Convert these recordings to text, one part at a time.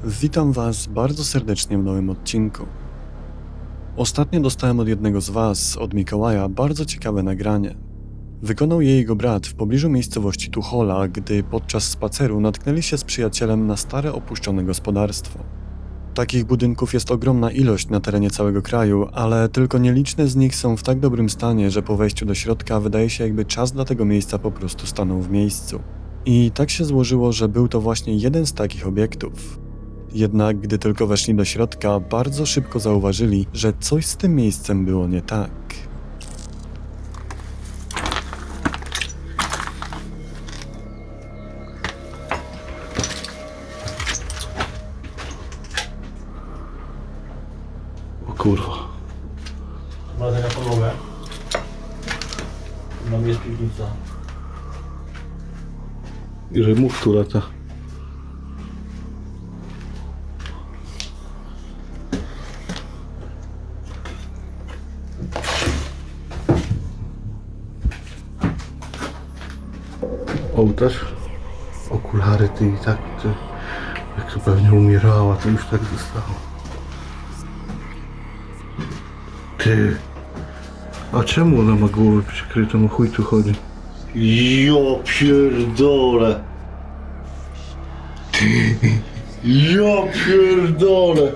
Witam Was bardzo serdecznie w nowym odcinku. Ostatnio dostałem od jednego z Was, od Mikołaja, bardzo ciekawe nagranie. Wykonał je jego brat w pobliżu miejscowości Tuchola, gdy podczas spaceru natknęli się z przyjacielem na stare opuszczone gospodarstwo. Takich budynków jest ogromna ilość na terenie całego kraju, ale tylko nieliczne z nich są w tak dobrym stanie, że po wejściu do środka wydaje się, jakby czas dla tego miejsca po prostu stanął w miejscu. I tak się złożyło, że był to właśnie jeden z takich obiektów. Jednak gdy tylko weszli do środka, bardzo szybko zauważyli, że coś z tym miejscem było nie tak. O kurwa. Wlazę na podłogę. Tam jest piwnica. I że mów tu lata. O, też okulary ty i tak, ty, jak to pewnie umierała, to już tak zostało. Ty, a czemu ona ma głowę przykrytą, o chuj tu chodzi? Jo pierdolę! Jo pierdolę!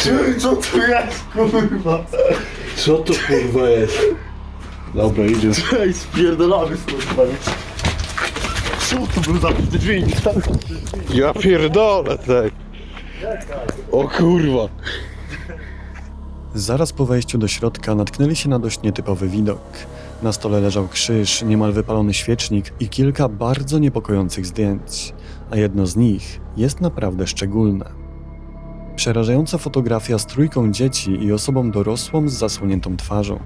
Ty, co to jest, kurwa? Co to kurwa jest? Dobra, idzie. Ej, spierdolamy kurwa, nie? Co to był za drzwi? Ja pierdolę, tak. O kurwa. Zaraz po wejściu do środka natknęli się na dość nietypowy widok. Na stole leżał krzyż, niemal wypalony świecznik i kilka bardzo niepokojących zdjęć, a jedno z nich jest naprawdę szczególne. Przerażająca fotografia z trójką dzieci i osobą dorosłą z zasłoniętą twarzą.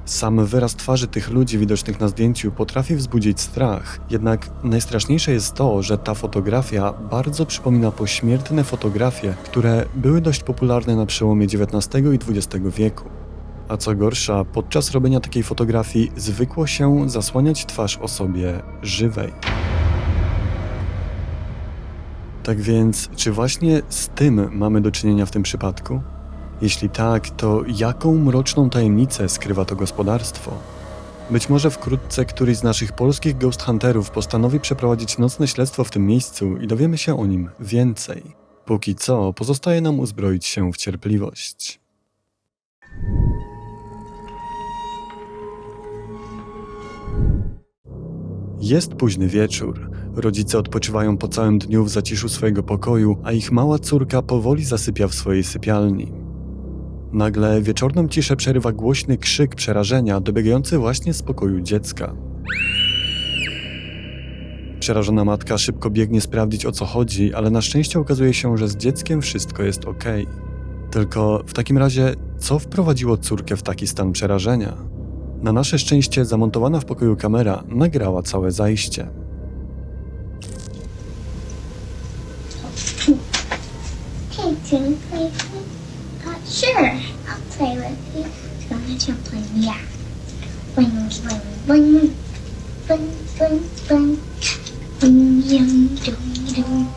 Sam wyraz twarzy tych ludzi widocznych na zdjęciu potrafi wzbudzić strach, jednak najstraszniejsze jest to, że ta fotografia bardzo przypomina pośmiertne fotografie, które były dość popularne na przełomie XIX i XX wieku. A co gorsza, podczas robienia takiej fotografii zwykło się zasłaniać twarz osobie żywej. Tak więc, czy właśnie z tym mamy do czynienia w tym przypadku? Jeśli tak, to jaką mroczną tajemnicę skrywa to gospodarstwo? Być może wkrótce któryś z naszych polskich ghost hunterów postanowi przeprowadzić nocne śledztwo w tym miejscu i dowiemy się o nim więcej. Póki co pozostaje nam uzbroić się w cierpliwość. Jest późny wieczór. Rodzice odpoczywają po całym dniu w zaciszu swojego pokoju, a ich mała córka powoli zasypia w swojej sypialni. Nagle wieczorną ciszę przerywa głośny krzyk przerażenia dobiegający właśnie z pokoju dziecka. Przerażona matka szybko biegnie sprawdzić, o co chodzi, ale na szczęście okazuje się, że z dzieckiem wszystko jest okej. Tylko w takim razie, co wprowadziło córkę w taki stan przerażenia? Na nasze szczęście zamontowana w pokoju kamera nagrała całe zajście. Hey, can you play with me? Sure, I'll play with you. Don't let you play me, yeah. Bling, bling, bling. Bling, bling, bling. Bling, yum, dum, dum.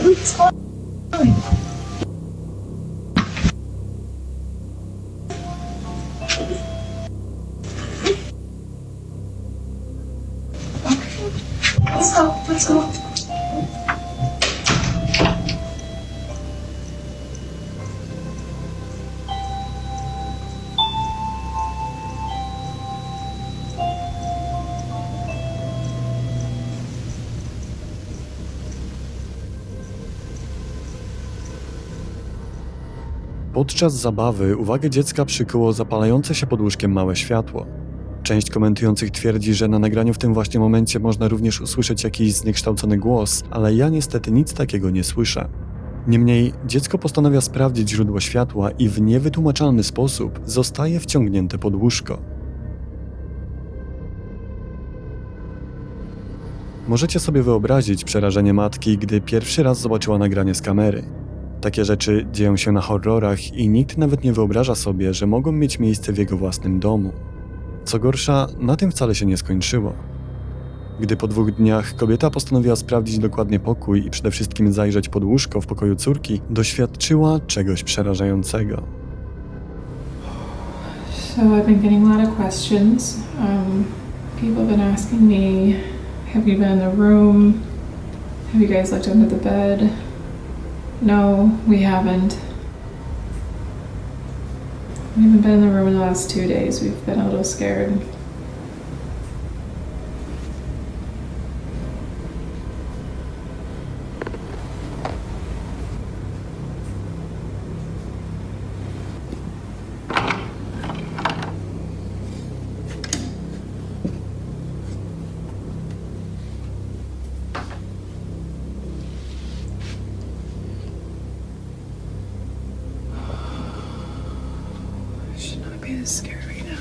What's going on? Let's go. Let's go. Podczas zabawy uwagę dziecka przykuło zapalające się pod łóżkiem małe światło. Część komentujących twierdzi, że na nagraniu w tym właśnie momencie można również usłyszeć jakiś zniekształcony głos, ale ja niestety nic takiego nie słyszę. Niemniej dziecko postanawia sprawdzić źródło światła i w niewytłumaczalny sposób zostaje wciągnięte pod łóżko. Możecie sobie wyobrazić przerażenie matki, gdy pierwszy raz zobaczyła nagranie z kamery. Takie rzeczy dzieją się na horrorach i nikt nawet nie wyobraża sobie, że mogą mieć miejsce w jego własnym domu. Co gorsza, na tym wcale się nie skończyło. Gdy po 2 dniach kobieta postanowiła sprawdzić dokładnie pokój i przede wszystkim zajrzeć pod łóżko w pokoju córki, doświadczyła czegoś przerażającego. So I've been getting a lot of questions. People have been asking me, have you been in the room? Have you guys looked under the bed? No, we haven't. We haven't been in the room in the last 2 days. We've been a little scared. Should not be this scared right now.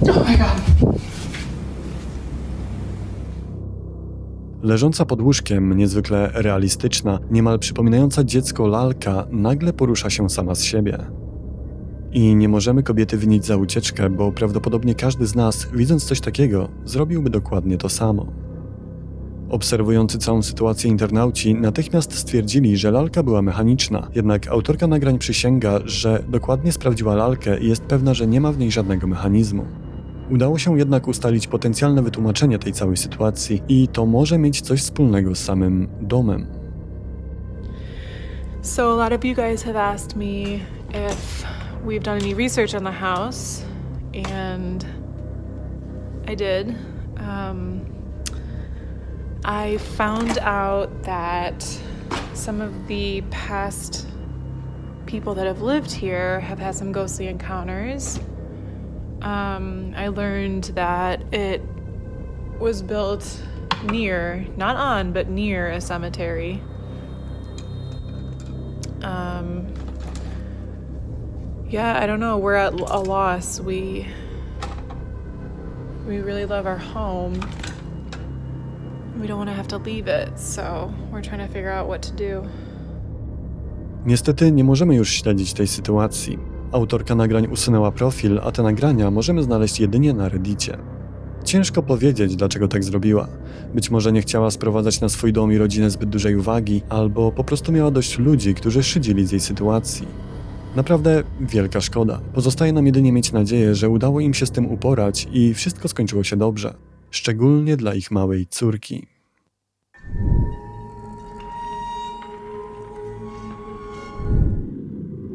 Oh my god. Leżąca pod łóżkiem, niezwykle realistyczna, niemal przypominająca dziecko lalka, nagle porusza się sama z siebie. I nie możemy kobiety winić za ucieczkę, bo prawdopodobnie każdy z nas, widząc coś takiego, zrobiłby dokładnie to samo. Obserwujący całą sytuację internauci natychmiast stwierdzili, że lalka była mechaniczna, jednak autorka nagrań przysięga, że dokładnie sprawdziła lalkę i jest pewna, że nie ma w niej żadnego mechanizmu. Udało się jednak ustalić potencjalne wytłumaczenie tej całej sytuacji i to może mieć coś wspólnego z samym domem. So a lot of you guys have asked me if we've done any research on the house, and I did. I found out that some of the past people that have lived here have had some ghostly encounters. I learned that it was built near, not on, but near a cemetery. Yeah, I don't know. We're at a loss. We really love our home. We don't want to have to leave it, so we're trying to figure out what to do. Niestety nie możemy już śledzić tej sytuacji. Autorka nagrań usunęła profil, a te nagrania możemy znaleźć jedynie na Reddicie. Ciężko powiedzieć, dlaczego tak zrobiła. Być może nie chciała sprowadzać na swój dom i rodzinę zbyt dużej uwagi, albo po prostu miała dość ludzi, którzy szydzili z jej sytuacji. Naprawdę wielka szkoda. Pozostaje nam jedynie mieć nadzieję, że udało im się z tym uporać i wszystko skończyło się dobrze. Szczególnie dla ich małej córki.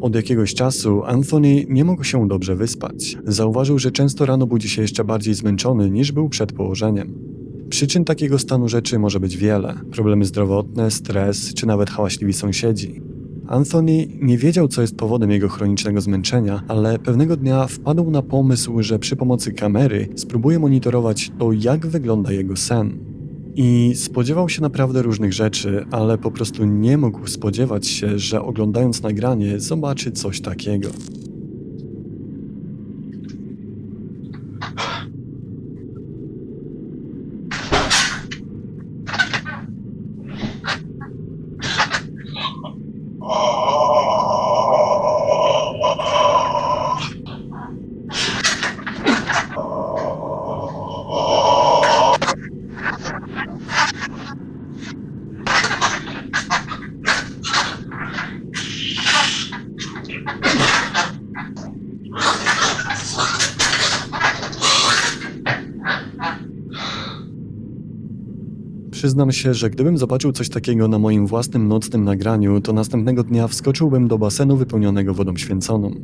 Od jakiegoś czasu Anthony nie mógł się dobrze wyspać. Zauważył, że często rano budzi się jeszcze bardziej zmęczony niż był przed położeniem. Przyczyn takiego stanu rzeczy może być wiele. Problemy zdrowotne, stres czy nawet hałaśliwi sąsiedzi. Anthony nie wiedział, co jest powodem jego chronicznego zmęczenia, ale pewnego dnia wpadł na pomysł, że przy pomocy kamery spróbuje monitorować to, jak wygląda jego sen. I spodziewał się naprawdę różnych rzeczy, ale po prostu nie mógł spodziewać się, że oglądając nagranie zobaczy coś takiego. Przyznam się, że gdybym zobaczył coś takiego na moim własnym nocnym nagraniu, to następnego dnia wskoczyłbym do basenu wypełnionego wodą święconą.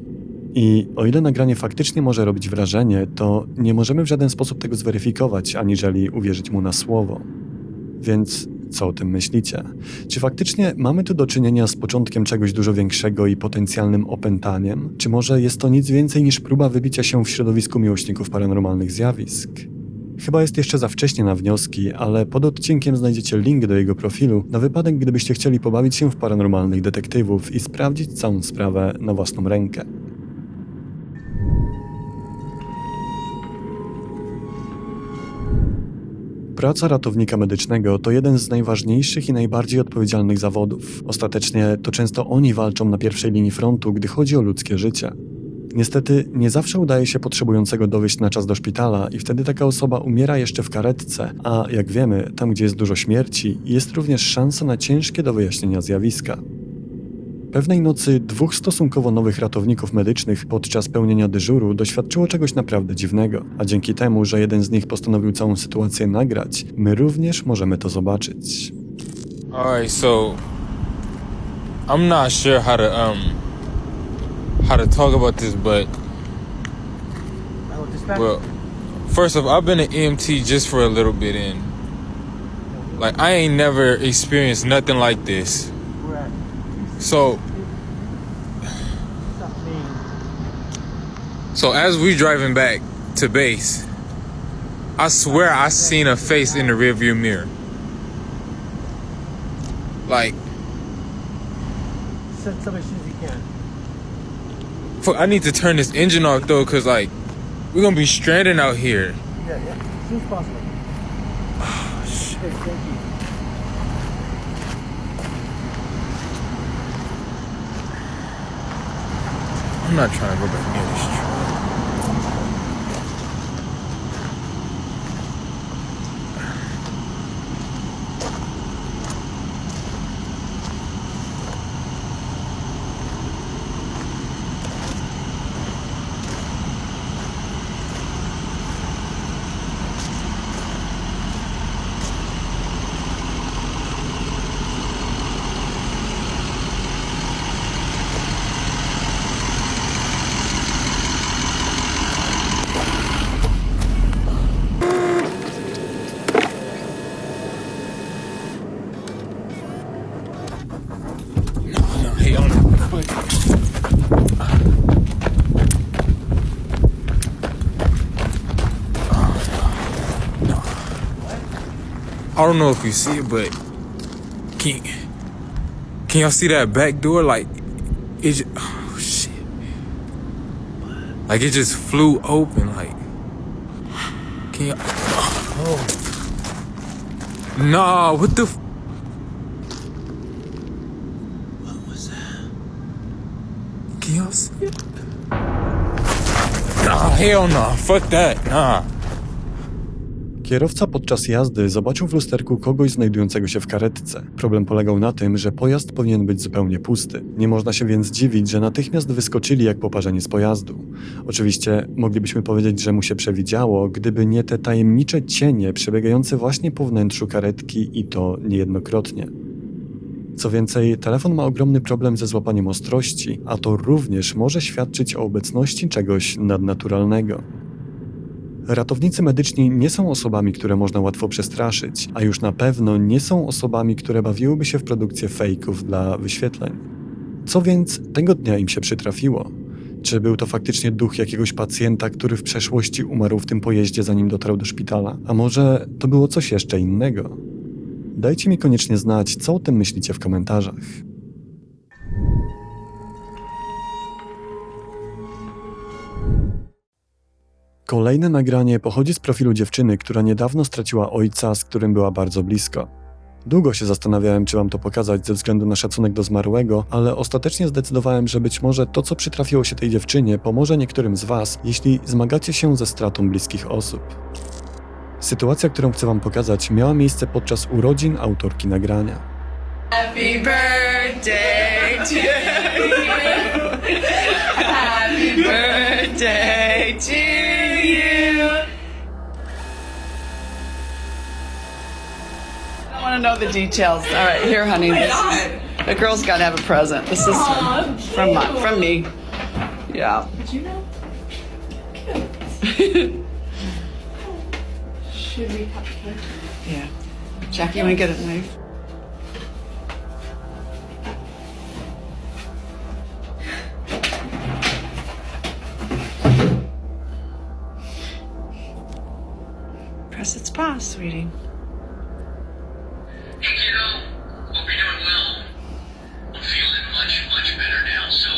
I o ile nagranie faktycznie może robić wrażenie, to nie możemy w żaden sposób tego zweryfikować, aniżeli uwierzyć mu na słowo. Więc co o tym myślicie? Czy faktycznie mamy tu do czynienia z początkiem czegoś dużo większego i potencjalnym opętaniem? Czy może jest to nic więcej niż próba wybicia się w środowisku miłośników paranormalnych zjawisk? Chyba jest jeszcze za wcześnie na wnioski, ale pod odcinkiem znajdziecie link do jego profilu na wypadek, gdybyście chcieli pobawić się w paranormalnych detektywów i sprawdzić całą sprawę na własną rękę. Praca ratownika medycznego to jeden z najważniejszych i najbardziej odpowiedzialnych zawodów. Ostatecznie to często oni walczą na pierwszej linii frontu, gdy chodzi o ludzkie życie. Niestety nie zawsze udaje się potrzebującego dowieźć na czas do szpitala i wtedy taka osoba umiera jeszcze w karetce, a jak wiemy, tam gdzie jest dużo śmierci, jest również szansa na ciężkie do wyjaśnienia zjawiska. Pewnej nocy 2 stosunkowo nowych ratowników medycznych podczas pełnienia dyżuru doświadczyło czegoś naprawdę dziwnego, a dzięki temu, że jeden z nich postanowił całą sytuację nagrać, my również możemy to zobaczyć. Alright, so I'm not sure how to talk about this, but well, first off, I've been an EMT just for a little bit, and like I ain't never experienced nothing like this. So as we driving back to base, I swear I seen a face in the rearview mirror. Like, Send somebody as soon as you can. fuck, I need to turn this engine off though, cause like we're gonna be stranded out here. Yeah, as soon as possible. Oh, shit. Okay, thank you. I'm not trying to go back near this truck. No, he on it. Quick. No. I don't know if you see it, but can y'all see that back door? Like it just, oh shit. Like it just flew open. Like can y'all? Oh. Nah, what the? Can y'all see it? Nah, hell nah. Fuck that. Nah. Kierowca podczas jazdy zobaczył w lusterku kogoś znajdującego się w karetce. Problem polegał na tym, że pojazd powinien być zupełnie pusty. Nie można się więc dziwić, że natychmiast wyskoczyli jak poparzeni z pojazdu. Oczywiście moglibyśmy powiedzieć, że mu się przewidziało, gdyby nie te tajemnicze cienie przebiegające właśnie po wnętrzu karetki i to niejednokrotnie. Co więcej, telefon ma ogromny problem ze złapaniem ostrości, a to również może świadczyć o obecności czegoś nadnaturalnego. Ratownicy medyczni nie są osobami, które można łatwo przestraszyć, a już na pewno nie są osobami, które bawiłyby się w produkcję fejków dla wyświetleń. Co więc tego dnia im się przytrafiło? Czy był to faktycznie duch jakiegoś pacjenta, który w przeszłości umarł w tym pojeździe, zanim dotarł do szpitala? A może to było coś jeszcze innego? Dajcie mi koniecznie znać, co o tym myślicie w komentarzach. Kolejne nagranie pochodzi z profilu dziewczyny, która niedawno straciła ojca, z którym była bardzo blisko. Długo się zastanawiałem, czy wam to pokazać ze względu na szacunek do zmarłego, ale ostatecznie zdecydowałem, że być może to, co przytrafiło się tej dziewczynie, pomoże niektórym z was, jeśli zmagacie się ze stratą bliskich osób. Sytuacja, którą chcę wam pokazać, miała miejsce podczas urodzin autorki nagrania. Happy birthday to you. Happy birthday to you. I don't want to know the details. All right, here, honey. The girl's got to have a present. This is from me. Yeah. Did you know? Should we cut the cake? Yeah. Jackie, you want to get a knife? Press its paw, sweetie. Hey kiddo, hope you're doing well. I'm feeling much better now, so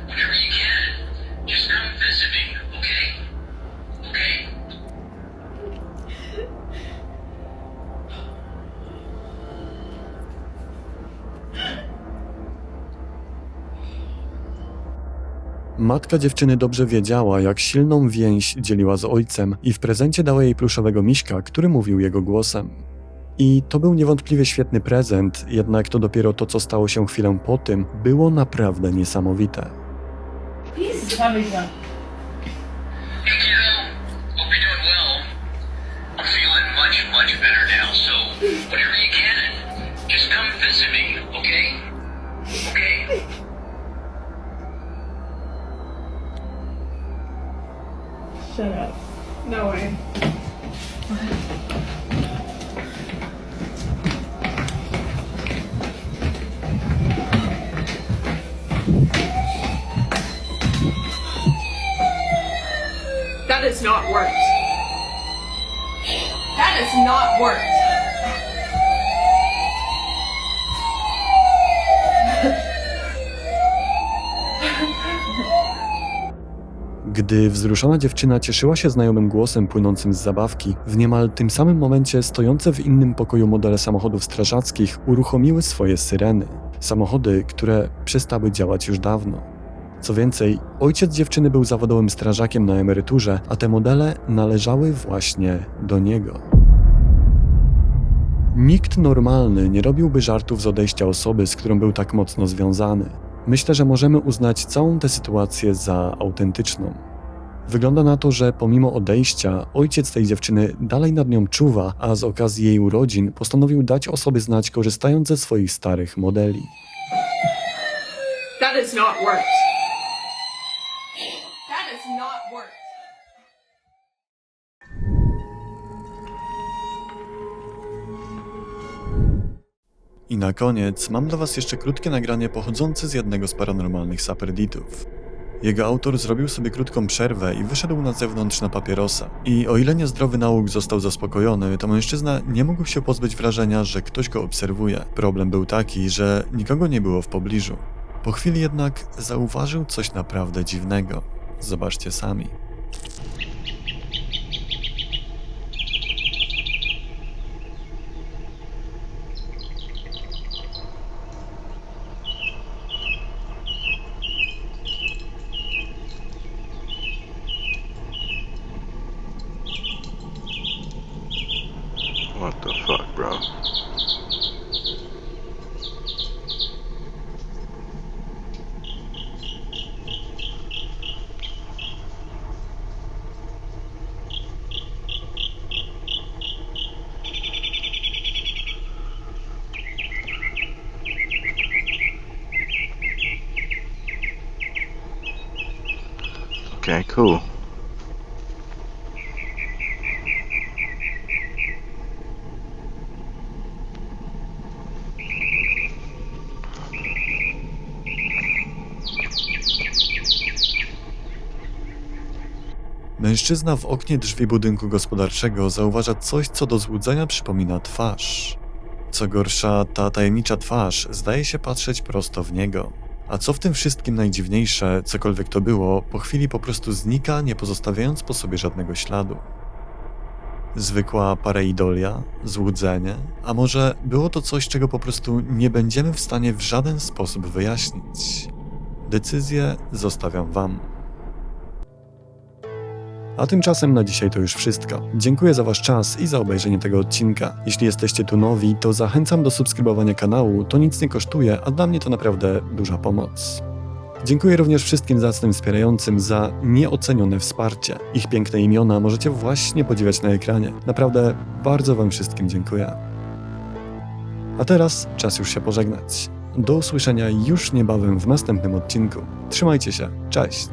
whenever you can, just come visit me, okay? Okay? Matka dziewczyny dobrze wiedziała, jak silną więź dzieliła z ojcem i w prezencie dała jej pluszowego miśka, który mówił jego głosem. I to był niewątpliwie świetny prezent, jednak to dopiero to, co stało się chwilę po tym, było naprawdę niesamowite. Hey kiddo, hope you're doing well. I'm feeling much better now, so whenever you can, just come visit me, okay? Okay? Shut up. No way. That has not worked. That has not worked. Gdy wzruszona dziewczyna cieszyła się znajomym głosem płynącym z zabawki, w niemal tym samym momencie stojące w innym pokoju modele samochodów strażackich uruchomiły swoje syreny. Samochody, które przestały działać już dawno. Co więcej, ojciec dziewczyny był zawodowym strażakiem na emeryturze, a te modele należały właśnie do niego. Nikt normalny nie robiłby żartów z odejścia osoby, z którą był tak mocno związany. Myślę, że możemy uznać całą tę sytuację za autentyczną. Wygląda na to, że pomimo odejścia, ojciec tej dziewczyny dalej nad nią czuwa, a z okazji jej urodzin postanowił dać o sobie znać, korzystając ze swoich starych modeli. That has not worked. That has not worked. I na koniec mam dla was jeszcze krótkie nagranie pochodzące z jednego z paranormalnych saperditów. Jego autor zrobił sobie krótką przerwę i wyszedł na zewnątrz na papierosa. I o ile niezdrowy nauk został zaspokojony, to mężczyzna nie mógł się pozbyć wrażenia, że ktoś go obserwuje. Problem był taki, że nikogo nie było w pobliżu. Po chwili jednak zauważył coś naprawdę dziwnego. Zobaczcie sami. What the fuck, bro? Okay, cool. Mężczyzna w oknie drzwi budynku gospodarczego zauważa coś, co do złudzenia przypomina twarz. Co gorsza, ta tajemnicza twarz zdaje się patrzeć prosto w niego. A co w tym wszystkim najdziwniejsze, cokolwiek to było, po chwili po prostu znika, nie pozostawiając po sobie żadnego śladu. Zwykła pareidolia, złudzenie, a może było to coś, czego po prostu nie będziemy w stanie w żaden sposób wyjaśnić. Decyzję zostawiam wam. A tymczasem na dzisiaj to już wszystko. Dziękuję za wasz czas i za obejrzenie tego odcinka. Jeśli jesteście tu nowi, to zachęcam do subskrybowania kanału, to nic nie kosztuje, a dla mnie to naprawdę duża pomoc. Dziękuję również wszystkim zacnym wspierającym za nieocenione wsparcie. Ich piękne imiona możecie właśnie podziwiać na ekranie. Naprawdę bardzo wam wszystkim dziękuję. A teraz czas już się pożegnać. Do usłyszenia już niebawem w następnym odcinku. Trzymajcie się, cześć!